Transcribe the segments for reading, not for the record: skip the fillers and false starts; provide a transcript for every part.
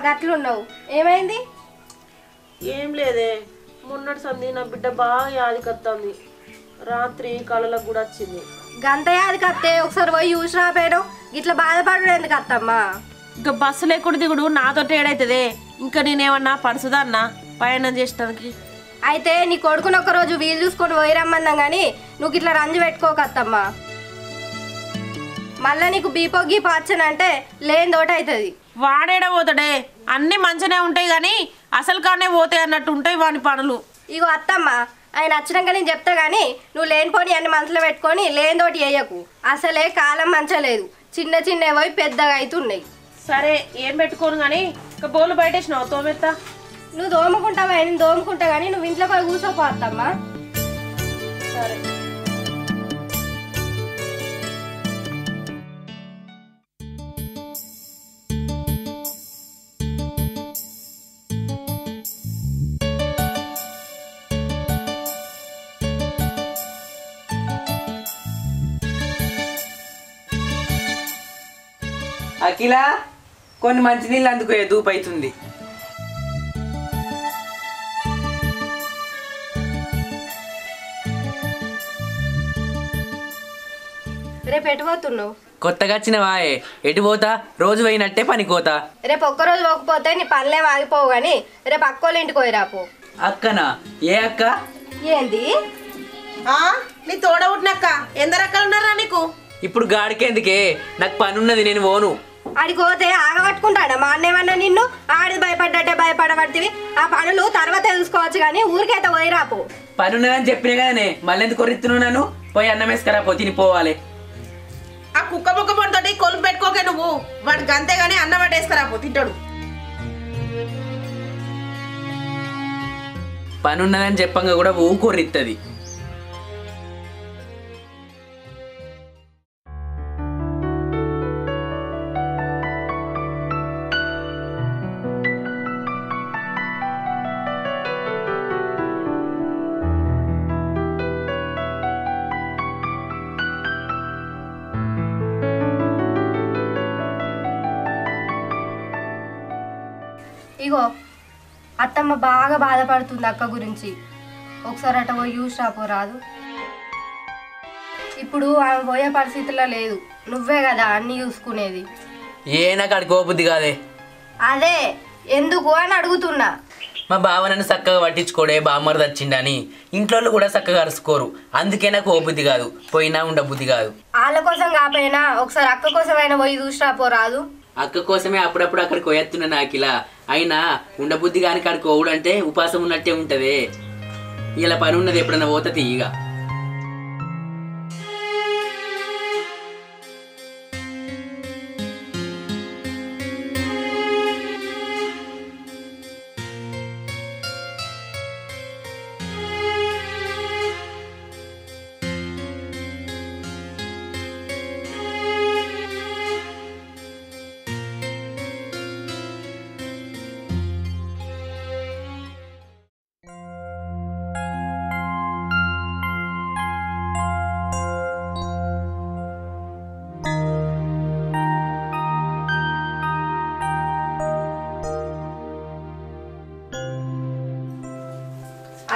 గట్లున్నావు ఏమైంది? ఏం లేదే, మొన్నటి సంది నా బిడ్డ బాగా యాదికత్తుంది. రాత్రి కళ్ళలకు కూడా వచ్చింది. గంత యాదికత్తే ఒకసారి పోయి చూసి రాపోయాను. ఇట్లా బాధపడడం ఎందుకు అత్తమ్మా? ఇంకా బస్సు లేకుండా దిగుడు నాతో ఏడైతుందే. ఇంకా నేనేమన్నా పడుతుందన్నా ప్రయాణం చేసడానికి? అయితే నీ కొడుకుని ఒక్కరోజు వీలు చూసుకొని పోయి రమ్మన్నాం కానీ నువ్వు ఇట్లా రంజు పెట్టుకోకత్తమ్మా. మళ్ళా నీకు బీపో గీపో వచ్చానంటే లేని తోట అవుతుంది. వాడేడ పోతాడే, అన్నీ మంచిగానే ఉంటాయి కానీ అసలు కానే పోతాయి అన్నట్టు ఉంటాయి వాని పనులు. ఇగో అత్తమ్మ, ఆయన వచ్చినాక నేను చెప్తా కానీ నువ్వు లేనిపోని అన్ని మనసులో పెట్టుకొని లేని తోటి వేయకు. అసలే కాలం మంచలేదు, చిన్న చిన్నవి పోయి పెద్దగా అవుతున్నాయి. సరే ఏం పెట్టుకోను కానీ ఇంకా బోలు బయటేసినావు తోమెత్తా. నువ్వు దోముకుంటావా? నేను దోముకుంటా కానీ నువ్వు ఇంట్లో పోయి కూర్చోపో అత్తమ్మా. సరే. అఖిల, కొన్ని మంచినీళ్ళు అందుకోయే, దూపు అవుతుంది. రేపు ఎటు పోతున్నావు? కొత్తగా వచ్చినవాయే, ఎటు పోతా? రోజు పోయినట్టే పనికోతా. రేపు ఒక్కరోజు పోకపోతే నీ పనులేం ఆగిపోవు కానీ రేపు అక్కోళ్ళ ఇంటికి పోయి రాపో. అక్కనా? ఏ అక్క? ఏంది? నీ తోడ పుట్టినక్క ఎందరు అక్కలు ఉన్నారా నీకు? ఇప్పుడు గాడికెందుకే, నాకు పని ఉన్నది, నేను పోను. ఆడికి పోతే ఆగబట్టుకుంటాడా మా అన్నేమన్నా నిన్ను? ఆడిది భయపడ్డట్టే భయపడబడితివి. ఆ పనులు తర్వాత తెలుసుకోవచ్చు కానీ ఊరికైతే పోయి రాపో. పని ఉన్నదని చెప్పినా కదనే, మళ్ళీ ఎందుకు కొరిస్తున్నావు నన్ను? పోయి అన్నం వేసుకురా పో, తినిపోవాలి. ఆ కుక్క ముక్క పొడితోటి కొలుపు పెట్టుకోకే నువ్వు. వాడికి అంతేగాని అన్నం పట్టేసుకురాపో, తింటాడు. పని ఉన్నదని చెప్పంగా కూడా ఊకొర్రిస్తుంది. ఇగో అత్తమ్మ బాగా బాధపడుతుంది అక్క గురించి. ఒకసారి అట పోయి చూసి రాపోరాదు. ఇప్పుడు ఆమె పోయే పరిస్థితిలో లేదు, నువ్వే కదా అన్ని చూసుకునేది. ఏ నాకు అడిగి కోబుద్ది కాదే. అదే ఎందుకు అని అడుగుతున్నా. మా బావ నన్ను చక్కగా పట్టించుకోడే, బామ్మరు తెచ్చిండని. ఇంట్లో కూడా చక్కగా అరుచుకోరు, అందుకే నాకు కోబుద్ది కాదు, పోయినా ఉండబుద్ధి కాదు. వాళ్ళ కోసం కాకపోయినా ఒకసారి అక్క కోసమైనా పోయి చూసి రాపోరాదు. అక్క కోసమే అప్పుడప్పుడు అక్కడికి పోయేస్తున్నా నాకిలా. అయినా ఉండబుద్ధి కాని కాడికి పోవుడంటే ఉపాసం ఉన్నట్టే ఉంటదే. ఇలా పని ఉన్నది, ఎప్పుడన్నా పోత తీయగా.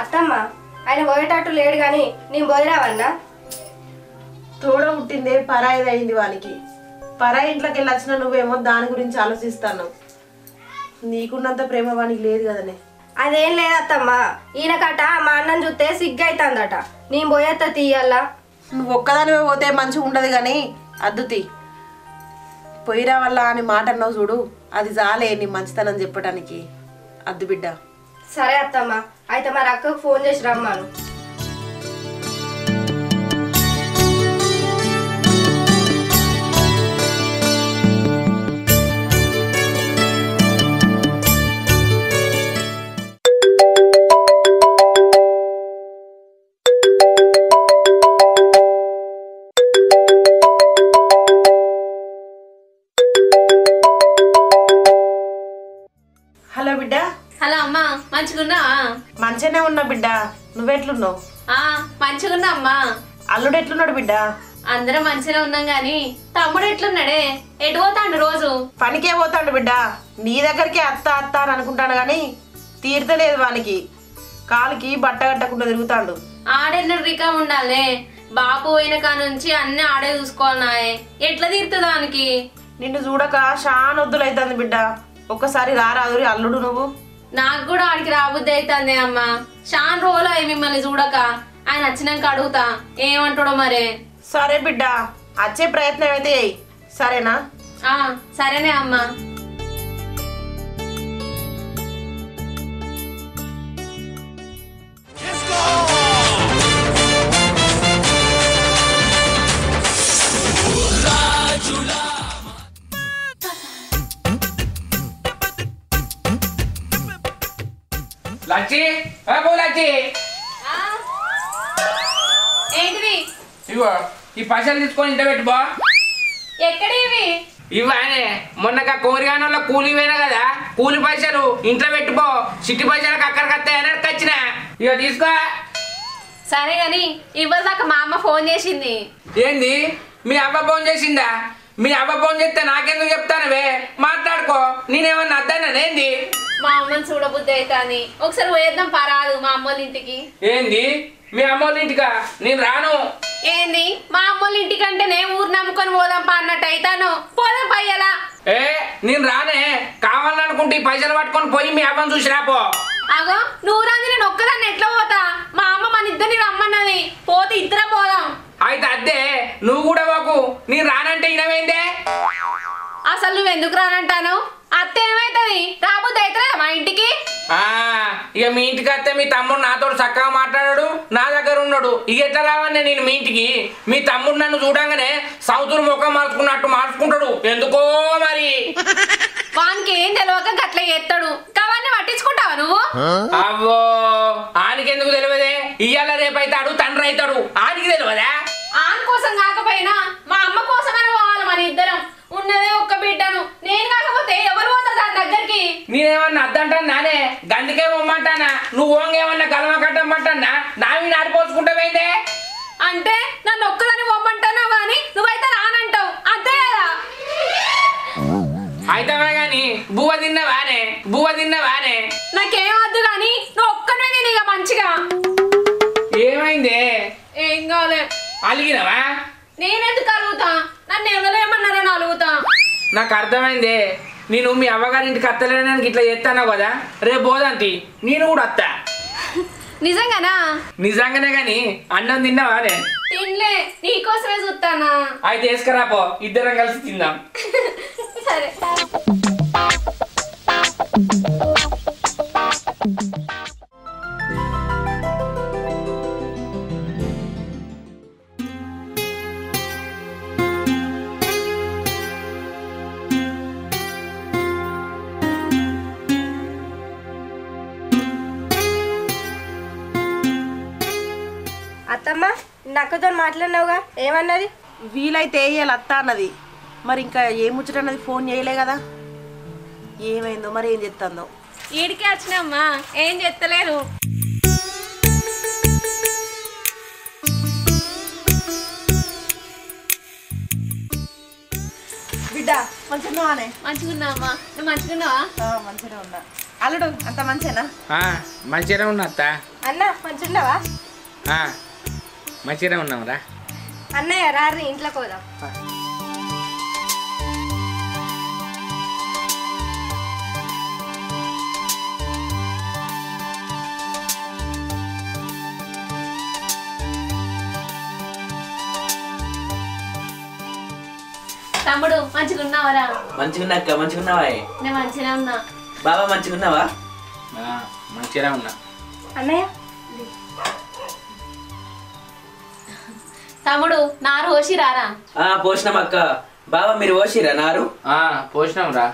అత్తమ్మ, ఆయన పోయేటట్టు లేడు కానీ నేను పోయిరావన్నా. తోడ పుట్టిందే పరాయిది అయింది వానికి. పరాయి ఇంట్లోకి వెళ్ళి వచ్చిన నువ్వేమో దాని గురించి ఆలోచిస్తాను. నీకున్నంత ప్రేమ వానికి లేదు కదనే. అదేం లేదత్తమ్మ, ఈయన కట మా అన్నం చూస్తే సిగ్గైతుందట. నేను పోయేత్త తీయల్లా. నువ్వు ఒక్కదానివే పోతే మంచిగా ఉండదు కానీ అద్దుతి పోయిరా వల్ల అని మాట అన్నావు చూడు, అది చాలే నీ మంచితనం చెప్పడానికి. అద్దు బిడ్డ. సరే అత్తమ్మ, అయితే మరి అక్కకు ఫోన్ చేసి రమ్మాను. హలో బిడ్డ. హలో అమ్మా, మంచిగున్నావా? మంచిగానే ఉన్నా బిడ్డ, నువ్వెట్లున్నావు? మంచిగున్నా అమ్మా. అల్లుడు ఎట్లున్నాడు బిడ్డ? అందరం మంచిగా ఉన్నాం గాని తమ్ముడు ఎట్లున్నాడే? ఎటు పోతాండు రోజు? పనికే పోతాడు బిడ్డ. నీ దగ్గరికి అత్త అత్త అని అనుకుంటాడు గాని తీర్తలేదు వానికి. కాలికి బట్ట కట్టకుండా తిరుగుతాడు. ఆడెన్నడు రికా ఉండాలే. బాపు పోయిన కా నుంచి అన్ని ఆడే చూసుకోవాలనాయే. ఎట్లా తీరుతుంది దానికి? నిన్ను చూడక చాలా వద్దులైతుంది బిడ్డ. ఒక్కసారి రారాదురి అల్లుడు నువ్వు. నాకు కూడా ఆడికి రాబుద్ది అవుతుంది అమ్మ. చాలా రోజులు అయ్యి మిమ్మల్ని చూడక. ఆయన వచ్చినాక అడుగుతా ఏమంటాడో మరే. సరే బిడ్డ, వచ్చే ప్రయత్నం అయితే చెయ్యి. సరేనా? సరేనే అమ్మా. లచ్చి లచ్చి ఏంటిది? ఇగో ఈ పైసలు తీసుకొని ఇంట పెట్టుబో. ఎక్కడివి? ఇవానే మొన్నగా కోరిగానంలో కూలి పోయినా కదా, కూలి పైసలు ఇంట్లో పెట్టుకో. సిట్టి పైసలకు అక్కడికి వస్తాయని వచ్చిన. ఇక తీసుకో. సరే గాని ఇవ్వదాకా మా అమ్మ ఫోన్ చేసింది. ఏంది మీ అవ్వ ఫోన్ చేసిందా? మీ అవ్వ ఫోన్ చేస్తే నాకెందుకు చెప్తానవే? మాట్లాడుకో. నేనేమన్నా అద్దానేంది? మా అమ్మని చూడబుద్ధి అవుతాని. ఒకసారి పోయేద్దాం పరాదు మా అమ్మోళ్ళ ఇంటికి. ఏంది మీ అమ్మోళ్ళ ఇంటికా? నేను రాను. ఏంది మా అమ్మోళ్ళ ఇంటికంటేనే ఊరు నమ్ముకొని పోదాంపా అన్నట్టు అయితాను. పోదాం పయ్యలా. నేను రానే. కావాలనుకుంటే ఈ పైసలు పట్టుకొని పోయి మీ అవ్వని చూసి రాపో. అగో నువ్వు రాంది నేను ఒక్కదాన్ని ఎట్లా పోతా? మా అమ్మ మన ఇద్దరిని రమ్మన్నది. పోతే ఇద్దరం పోదాం. అయితే అద్దే నువ్వు కూడా పోకు. నేను రానంటే ఇనవేందే? అసలు నువ్వు ఎందుకు రానంటాను? అత్త ఏమైతుంది? రాబుద్ది అవుతుందా మా ఇంటికి? ఇక మీ ఇంటికి వస్తే మీ తమ్ముడు నాతో చక్కగా మాట్లాడాడు, నా దగ్గర ఉన్నాడు. ఇక ఎట్లా రావని నేను మీ ఇంటికి? మీ తమ్ముడు నన్ను చూడంగానే సౌతురు ముఖం మార్చుకున్నట్టు మార్చుకుంటాడు. ఎందుకో మరి. వానికి ఏం తెలియక గట్ల చేస్తాడు. కవన్నీ పట్టించుకుంటావా నువ్వు? అవ్వో ఆనికి ఎందుకు తెలియదే? ఇయ్యాల రేపైతాడు తండ్రి అవుతాడు. ఆనికి తెలియదా? ఆన్ కోసం కాకపోయినా మా అమ్మ కోసమైనా పోవాలి. మన ఇద్దరం ఉన్నదే ఒక్క బిడ్డను. నేను కాకపోతే ఎవరు పోతారు దాని దగ్గరికి? నేనేమన్నా అద్దంటాను నానే. గందుకే పోమ్మంటానా? నువ్వు ఓంగేమన్నా గలమ కట్టమంటానా? నావి నాడిపోసుకుంటావేందే? అంటే నన్ను ఒక్కదాన్ని పోమ్మంటావు గాని నువ్వైతే రానంటావు అంతే కదా? అయితమే గాని బువ్వ తిన్నవానే? బువ్వ తిన్నవానే? నాకేం వద్దు గాని నువ్వు ఒక్కనే తిని ఇక మంచిగా. ఏమైందే? ఏం కావాలి? అలిగినవా? నేనెందుకు అలుగుతా? నన్ను ఎవరేమన్నారని అలుగుతా. నాకు అర్థమైందే. నేను మీ అవ్వగారింటికి అత్తలేడానికి ఇట్లా చేస్తాను కదా. రేపు పోదాంతి నేను కూడా అత్తా. నిజంగానా? నిజంగానే గాని అన్నం తిన్నావానే? తినలే, నీకోసమే చూస్తానా. అయితే వేసుకురాపో, ఇద్దరం కలిసి తిందాం. సరే. అత్తమ్మ నక్కతో మాట్లాడినావుగా, ఏమన్నది? వీలైతే వేయాలి అత్త అన్నది. మరి ఇంకా ఏం ముచ్చటన్నది? ఫోన్ చేయలే కదా. ఏమైందో మరి, ఏం చెప్తాందో. ఈడికే వచ్చినమ్మా, ఏం చెత్తలేరు. బిడ్డ మంచిగానే? మంచిగున్నావమ్మా. నువ్వు మంచిగున్నావా? మంచిగా ఉన్నా. అల్లుడు అంత మంచిగా? మంచిగానే ఉన్నా అత్త. అన్న మంచిగున్నావా? మంచిగానే ఉన్నావురా. అన్నయ్య రారి ఇంట్లోకి పోదాం. తమ్ముడు మంచిగున్నావరా? మంచిగున్నాక్క. మంచిగున్నావా? నేను మంచిగా ఉన్నా. బాబా మంచిగున్నావా? మంచిగానే ఉన్నా. అన్నయ్య తమ్ముడు నారు పోసి రారా? పోసినాం అక్క. బాబా మీరు పోసిరా నారు? పోసినాం రా.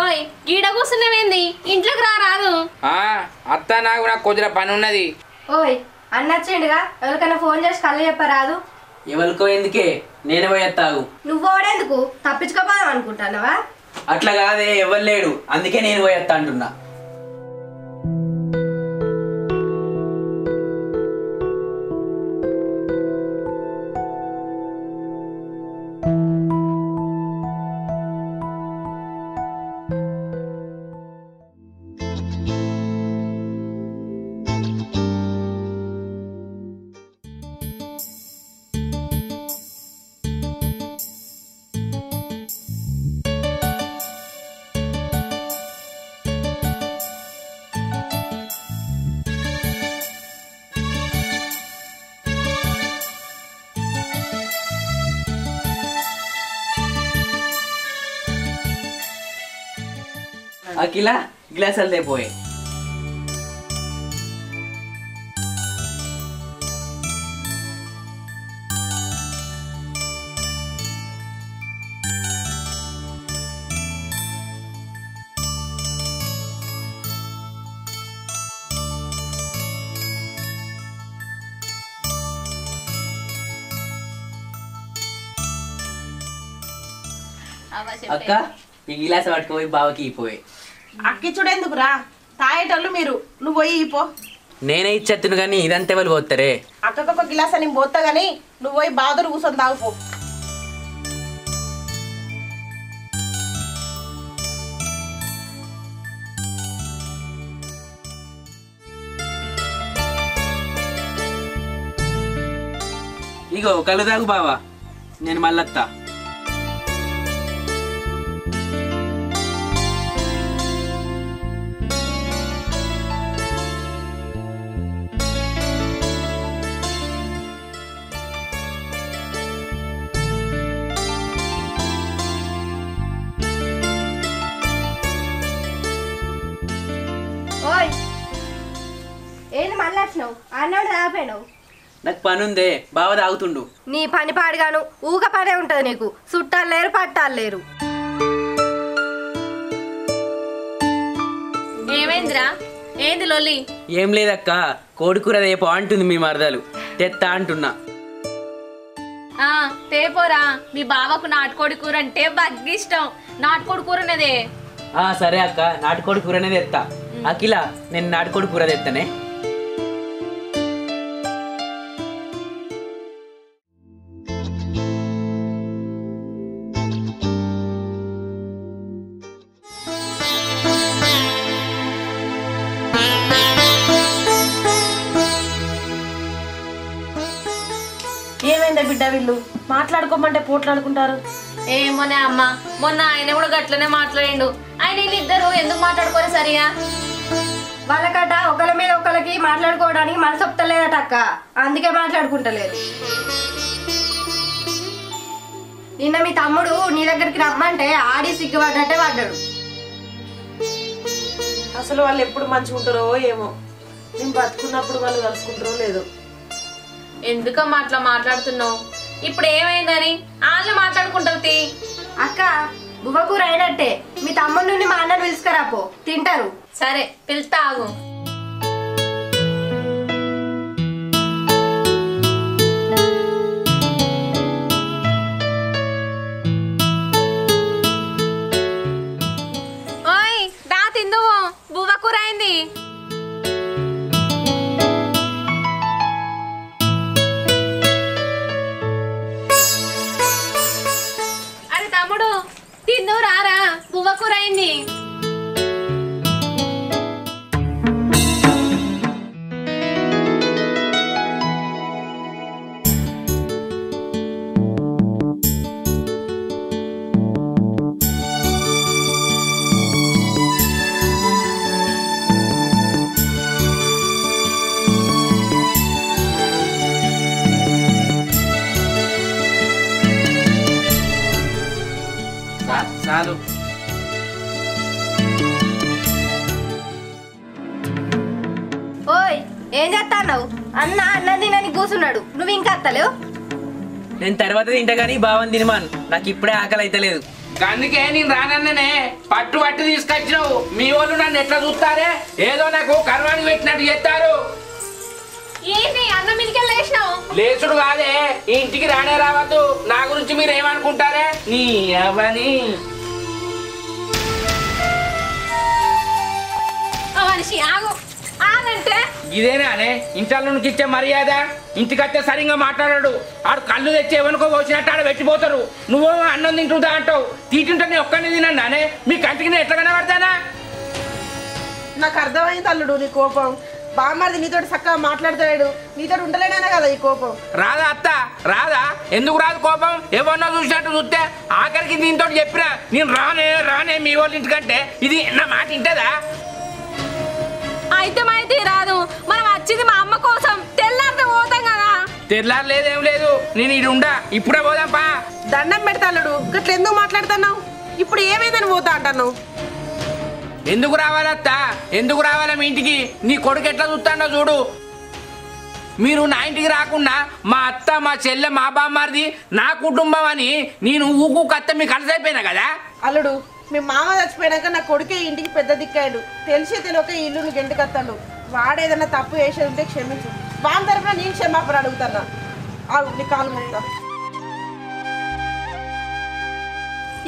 ఓయ్ గీడ కూర్చున్నావేంది ఇంట్లోకి రారాదు. అత్త నాకు కొద్దిగా పని ఉన్నది. ఓయ్ అన్నచ్చిండుగా ఎవరికైనా ఫోన్ చేసి కళ్ళు చెప్పరాదు. ఎవరికో ఎందుకే నేనే పోయేస్తాగు. నువ్వు ఓడేందుకు తప్పించుకోపోదాం అనుకుంటున్నావా? అట్లా కాదే ఎవరు లేడు అందుకే నేను పోయేస్తా అంటున్నా. అఖిల గ్లాసులు తెపోయే. అక్క ఈ గిలాస పట్టుకుపోయి బావకి ఇపోయి. అక్కిచ్చుడెందుకురా తాగేటోళ్ళు మీరు, నువ్వు పోయి పో. నేనే ఇచ్చేత్తును కానీ ఇదంతా వాళ్ళు పోతారే. అక్కకొక గిలాస్ అని పోతా గానీ నువ్వు పోయి బాధలు కూర్చొని తాగుపో. ఇగో కళ్ళు తాగు బావా, నేను మళ్ళత్తా. ఓయ్ ఏంది మళ్ళీ వచ్చినావు? అన్నాడు రాపోయినావు. నాకు పని ఉందే, బావ తాగుతుండు. నీ పని పాడుగాను ఊక పనే ఉంటది నీకు. చుట్టాలు లేరు పట్టాలు లేరు. ఏమైందిరా? ఏంది లొల్లి? ఏం లేదక్క, కోడికూర రేపు అంటుంది మీ మరదలు, తెత్తా అంటున్నా. తేపోరా, మీ బావకు నాటుకోడి కూర అంటే బాగా ఇష్టం. నాటుకోడి కూరనేదే. సరే అక్క, నాటుకోడి కూరనే తెత్తా. అఖిల నేను నాటుకోడి కూర తెత్తనే. ఏమైందా బిడ్డ, వీళ్ళు మాట్లాడుకోమంటే పోట్లాడుకుంటారు? ఏమోనే అమ్మ, మొన్న ఆయన కూడా గట్లనే మాట్లాడిండు. ఆయన వీళ్ళిద్దరు ఎందుకు మాట్లాడుకోరు సరిగా? వాళ్ళకట ఒకళ్ళ మీద ఒకళ్ళకి మాట్లాడుకోవడానికి మనసు ఒప్పుతలేదట అక్క, అందుకే మాట్లాడుకుంటలేదు. నిన్న మీ తమ్ముడు నీ దగ్గరికి రమ్మంటే ఆడి సిగ్గుపడ్డట్టే పడ్డాడు. అసలు వాళ్ళు ఎప్పుడు మంచిగా ఉంటారో ఏమో. నేను బతుకున్నప్పుడు వాళ్ళు కలుసుకుంటారో లేదో. ఎందుకమ్మా అట్లా మాట్లాడుతున్నావు? ఇప్పుడు ఏమైందని వాళ్ళు మాట్లాడుకుంటారు. అక్క బువ్వకూర అయినట్టే, మీ తమ్ముడు నుండి మా అన్నను పిలుచుకురాపో, తింటారు. సరే పిలుస్తా, ఆగు. ఓయ్ దా తిందువు, బువ్వ కూర అయింది. అరే తమ్ముడు తిందువు రారా, బువ్వ కూర అయింది. చాలు. ఓయ్ ఏం చేస్తాన్నావు? అన్నం తినని కూర్చున్నాడు, నువ్వు ఇంకా అత్తలేవు. నేను తర్వాత తింటా కానీ బావని తినమాను, నాకు ఇప్పుడే ఆకలి అయితే లేదు. అందుకే నేను రానన్ననే పట్టు తీసుకొచ్చినావు. మీ వాళ్ళు నన్ను ఎట్లా చూస్తారే, ఏదో నాకు కర్వానికి పెట్టినట్టు చేస్తారు. ఏంటి అన్నం మినికెళ్ళి లేచినావు? లేచుడు కాదే, ఈ ఇంటికి రానే రావద్దు. నా గురించి మీరు ఏమనుకుంటారే? నీ అవని మనిషి ఆగు ఆగంటే ఇదేనానే ఇంట్లో ఇచ్చే మర్యాద? ఇంటికైతే సరిగ్గా మాట్లాడాడు. ఆడు కళ్ళు తెచ్చి ఎవరికో వచ్చినట్టు ఆడ పెట్టిపోతారు. నువ్వు అన్నం తింటుందా అంటావు. తీటుంటే నేను ఒక్కడిని తినన్నానే, మీ కంటికి నేను ఎట్లా కనబడతానా? నాకు అర్థమైంది అల్లుడు నీ కోపం. బామ్మర్ది నీతో చక్కగా మాట్లాడతాడు, నీతో ఉండలేనా కదా ఈ కోపం. రాదా అత్త రాదా? ఎందుకు రాదు కోపం? ఎవరినో చూసినట్టు చూస్తే ఆఖరికి దీంతో చెప్పినా నేను రానే మీ వాళ్ళ ఇంటికంటే ఇది నా మాట వింటదా? అయితే రాదు. మనం వచ్చింది మా అమ్మ కోసం. తెల్లారితే పోతాం కదా. తెల్లారు లేదేం లేదు, నేను ఇది ఉండా. ఇప్పుడే పోదాంపా. దండం పెడతా అల్లుడు, గట్ల ఎందుకు మాట్లాడుతున్నావు? ఇప్పుడు ఏమైందని పోతా అంటున్నావు? ఎందుకు రావాలత్త? ఎందుకు రావాలా మీ ఇంటికి? నీ కొడుకు ఎట్లా చూస్తాడో చూడు. మీరు నా ఇంటికి రాకుండా మా అత్త మా చెల్లె మా బామ్మారిది నా కుటుంబం అని నేను ఊకత్త మీకు కలిసైపోయినా కదా. అల్లుడు, మీ మామ చచ్చిపోయాక నా కొడుకే ఇంటికి పెద్ద దిక్కాడు. తెలిసి తెలియక ఈ ఇల్లుని గెంటుకత్తాడు. వాడేదన్నా తప్పు చేసేది ఉంటే క్షమించు. వాని తరఫున నేను క్షమాపణ అడుగుతానా. నీ కాలు మొక్తా.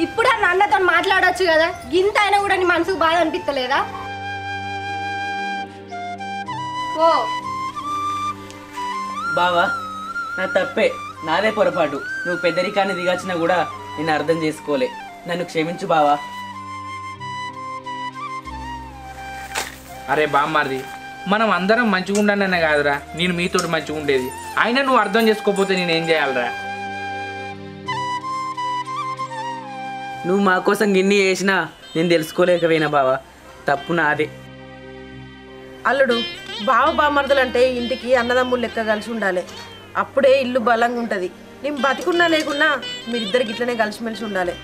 ఇప్పుడు ఆ నాన్నతో మాట్లాడొచ్చు కదా. గింత అయినా కూడా నీ మనసుకు బాధ అనిపిస్తలేదా? ఓ బావా, నా తప్పే, నాదే పొరపాటు. నువ్వు పెద్దరికాన్ని దిగాచినా కూడా నేను అర్థం చేసుకోలే. నన్ను క్షమించు బావా. అరే బామ్మారిది, మనం అందరం మంచిగా ఉండననే కాదురా నేను మీతో మంచిగా ఉండేది. అయినా నువ్వు అర్థం చేసుకోకపోతే నేనేం చేయాలరా? నువ్వు మా కోసం గిన్ని చేసినా నేను తెలుసుకోలేకపోయినా బావా. తప్పు నాదే. అల్లుడు, బామ్మర్దులు అంటే ఇంటికి అన్నదమ్ములు లెక్క కలిసి ఉండాలి. అప్పుడే ఇల్లు బలంగా ఉంటుంది. నేను బతికున్నా లేకున్నా మీరిద్దరికి ఇట్లనే కలిసిమెలిసి ఉండాలి.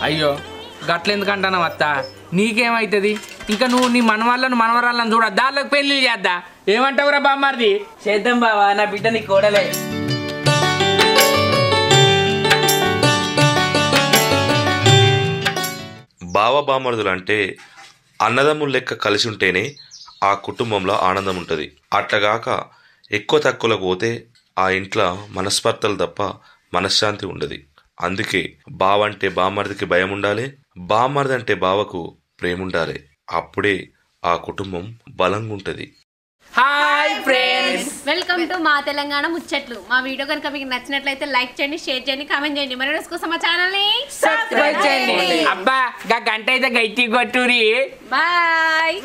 అయ్యో గట్లెందుకంటాను అత్త? నీకేమవుతుంది? ఇంకా నువ్వు నీ మనవరాళ్ళని చూడ దాళ్ళకి పెళ్లి చేద్దా. ఏమంటావురా బామ్మారిది? చేద్దాం బావా, నా బిడ్డ నీ కోడలే. బామర్దులు అంటే అన్నదమ్ములు లెక్క కలిసి ఉంటేనే ఆ కుటుంబంలో ఆనందం ఉంటుంది. అట్లగాక ఎక్కువ తక్కువలకు పోతే ఆ ఇంట్లో మనస్పర్ధలు తప్ప మనశ్శాంతి ఉండదు. అందుకే బావ అంటే బామర్దికి భయం ఉండాలి, బామర్ది అంటే బావకు ప్రేమ ఉండాలి. అప్పుడే ఆ కుటుంబం బలంగా ఉంటుంది. హాయ్ ఫ్రెండ్స్, వెల్కమ్ టు మా తెలంగాణ ముచ్చట్లు. మా వీడియో కనుక మీకు నచ్చినట్లయితే లైక్ చేయండి, షేర్ చేయండి, కామెంట్ చేయండి. మరి కోసం మా ఛానల్ ని సబ్స్క్రైబ్ చేయండి. అబ్బా గా గంట అయితే గట్టి కొట్టురి. బాయ్.